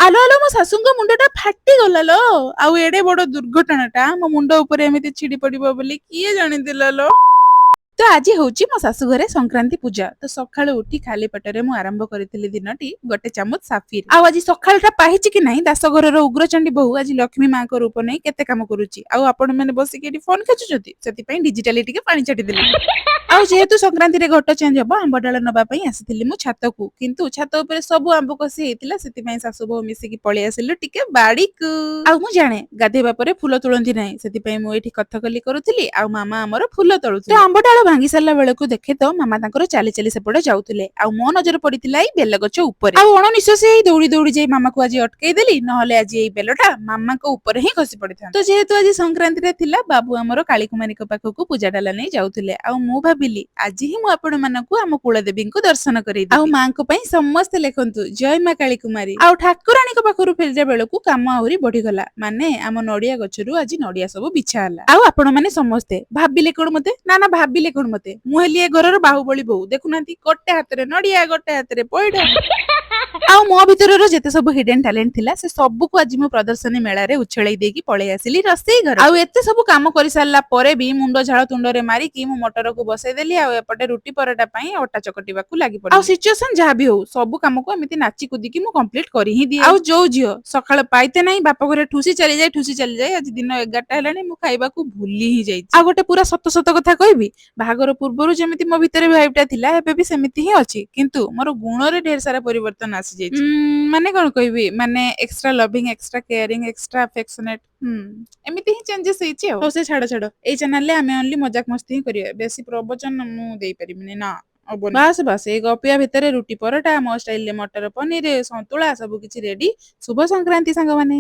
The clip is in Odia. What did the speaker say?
ଆଲୋ ଆଲୋ ମୋ ଶାଶୁଙ୍କ ମୁଣ୍ଡଟା ଫାଟିଗଲା ଲୋ। ଆଉ ଏଡେ ବଡ ଦୁର୍ଘଟଣାଟା ମୋ ମୁଣ୍ଡ ଉପରେ ଏମିତି ଛିଡି ପଡିବ ବୋଲି କିଏ ଜାଣିଥିଲା ଲୋ। ତ ଆଜି ହଉଛି ମୋ ଶାଶୁ ଘରେ ସଂକ୍ରାନ୍ତି ପୂଜା। ତ ସକାଳୁ ଉଠି ଖାଲି ପେଟରେ ମୁଁ ଆରମ୍ଭ କରିଥିଲି ଦିନଟି ଗୋଟେ ଚାମଚ ସାଫିର। ଆଉ ଆଜି ସକାଳଟା ପାହିଛି କି ନାହିଁ ଦାସଘରର ଉଗ୍ରଚଣ୍ଡୀ ବୋହୂ ଆଜି ଲକ୍ଷ୍ମୀ ମାଙ୍କ ରୂପ ନେଇ କେତେ କାମ କରୁଛି। ଆଉ ଆପଣ ମାନେ ବସିକି ଏଠି ଫୋନ ଖେଚୁଛନ୍ତି, ସେଥିପାଇଁ ଡିଜିଟାଲି ଟିକେ ପାଣି ଛାଟିଦେଲି। ଆଉ ଯେହେତୁ ସଂକ୍ରାନ୍ତିରେ ଘଟ ଚେଞ୍ଜ ହବ ଆମ୍ବ ଡାଳ ନବା ପାଇଁ ଆସିଥିଲି ମୁଁ ଛାତକୁ, କିନ୍ତୁ ଛାତ ଉପରେ ସବୁ ଆମ୍ବ କଷି ହେଇଥିଲା, ସେଥିପାଇଁ ଶାଶୁ ବୋହୂ ମିଶିକି ପଳେଇ ଆସିଲୁ ଟିକେ ବାଡିକୁ। ଆଉ ମୁଁ ଜାଣେ ଗାଧେଇବା ପରେ ଫୁଲ ତୋଳନ୍ତି ନାହିଁ, ସେଥିପାଇଁ ମୁଁ ଏଇଠି କଥକଲି କରୁଥିଲି ଆଉ ମାମା ଆମର ଫୁଲ ତୋଳୁଥିଲେ। ତ ଆମ୍ବ ଡାଳ ଭାଙ୍ଗି ସାରିଲା ବେଳକୁ ଦେଖେ ତ ମାମା ତାଙ୍କର ଚାଲି ଚାଲି ସେପଟେ ଯାଉଥିଲେ, ଆଉ ମୋ ନଜର ପଡିଥିଲା ଏଇ ବେଲଗଛ ଉପରେ। ଆଉ ଅଣନିଶ୍ୱାସୀ ହେଇ ଦୌଡି ଦୌଡି ଯାଇ ମାମାକୁ ଆଜି ଅଟକେଇ ଦେଲି, ନହେଲେ ଆଜି ଏଇ ବେଲଟା ମାମାଙ୍କ ଉପରେ ହିଁ ଖସି ପଡିଥାନ୍ତା। ତ ଯେହେତୁ ଆଜି ସଂକ୍ରାନ୍ତିରେ ଥିଲା, ବାବୁ ଆମର କାଳୀକୁମାରୀଙ୍କ ପାଖକୁ ପୂଜା ଡାଲା ନେଇ ଯାଉଥିଲେ, ଆଉ ମୁଁ ଭାବିଲି ଆଜି ହିଁ ମୁଁ ଆପଣ ମାନଙ୍କୁ ଆମ କୁଳଦେବୀଙ୍କୁ ଦର୍ଶନ କରେଇଦେବି। ଆଉ ମାଙ୍କ ପାଇଁ ସମସ୍ତେ ଲେଖନ୍ତୁ ଜୟ ମା କାଳୀକୁମାରୀ। ଆଉ ଠାକୁରାଣୀଙ୍କ ପାଖରୁ ଫେରିଲା ବେଳକୁ କାମ ଆହୁରି ବଢିଗଲା, ମାନେ ଆମ ନଡିଆ ଗଛରୁ ଆଜି ନଡିଆ ସବୁ ବିଛା ହେଲା। ଆଉ ଆପଣ ମାନେ ସମସ୍ତେ ଭାବିଲେ କଣ ମତେ, ନା ନା ଭାବିଲେ କଣ ମତେ, ମୁଁ ହେଲି ଏ ଘରର ବାହୁବଳୀ ବୋହୂ। ଦେଖୁନାହାନ୍ତି ଗୋଟେ ହାତରେ ନଡିଆ ଗୋଟେ ହାତରେ ପଇଡ। ଆଉ ମୋ ଭିତରର ଯେତେ ସବୁ ହିଡେନ ଟ୍ୟାଲେଣ୍ଟ ଥିଲା ସେ ସବୁକୁ ଆଜି ମୁଁ ପ୍ରଦର୍ଶନୀ ମେଳାରେ ଉଛଳେଇ ଦେଇକି ପଳେଇ ଆସିଲି ରୋଷେଇ ଘର। ଆଉ ଏତେ ସବୁ କାମ କରିସାରିଲା ପରେ ବି ମୁଣ୍ଡ ଝାଳ ତୁଣ୍ଡରେ ମାରିକି ମୁଁ ମଟରକୁ ବସେଇଦେଲି, ଆଉ ଏପଟେ ରୁଟି ପରଟା ପାଇଁ ଅଟା ଚକଟିବାକୁ ଲାଗି ପଡିଲି। ଆଉ ସିଚୁଏସନ ଯାହା ବି ହଉ ସବୁ କାମକୁ ଏମିତି ନାଚି କୁଦିକି ମୁଁ କମ୍ପ୍ଲିଟ କରି ହିଁ ଦିଏ। ଆଉ ଯୋଉ ଝିଅ ସକାଳ ପାଇତେ ନାହିଁ ବାପ ଘରେ ଠୁସି ଚାଲିଯାଏ, ଆଜି ଦିନ 11ଟା ହେଲାଣି ମୁଁ ଖାଇବାକୁ ଭୁଲି ହିଁ ଯାଇଛି। ଆଉ ଗୋଟେ ପୁରା ସତ ସତ କଥା କହିବି, ବାହାଘର ପୂର୍ବରୁ ଯେମିତି ମୋ ଭିତରେ ଭାଇବ୍ ଟା ଥିଲା ଏବେ ବି ସେମିତି ହିଁ ଅଛି, କିନ୍ତୁ ମୋର ଗୁଣରେ ଢେର ସାରା ପରିବର୍ତ୍ତନ ଆସିଯାଇଛି। ମାନେ କଣ କହିବି, ମାନେ extra loving, extra caring, extra affectionate, ଏମିତି ହିଁ ଚେଞ୍ଜେସ ହେଇଛି। ଆଉ ହଉ ସେ ଛାଡ, ଏଇ ଚ୍ୟାନେଲରେ ଆମେ ଓନ୍ଲି ମଜାକ ମସ୍ତି ହିଁ କରିବା, ବେଶୀ ପ୍ରବଚନ ମୁଁ ଦେଇପାରିବିନି ନା। ବାସ୍ ଏଇ ଗପିଆ ଭିତରେ ରୁଟି ପରଟା, ମୋ ଷ୍ଟାଇଲରେ ମଟର ପନିର, ସନ୍ତୁଳା ସବୁ କିଛି ରେଡି। ଶୁଭ ସଂକ୍ରାନ୍ତି ସାଙ୍ଗମାନେ।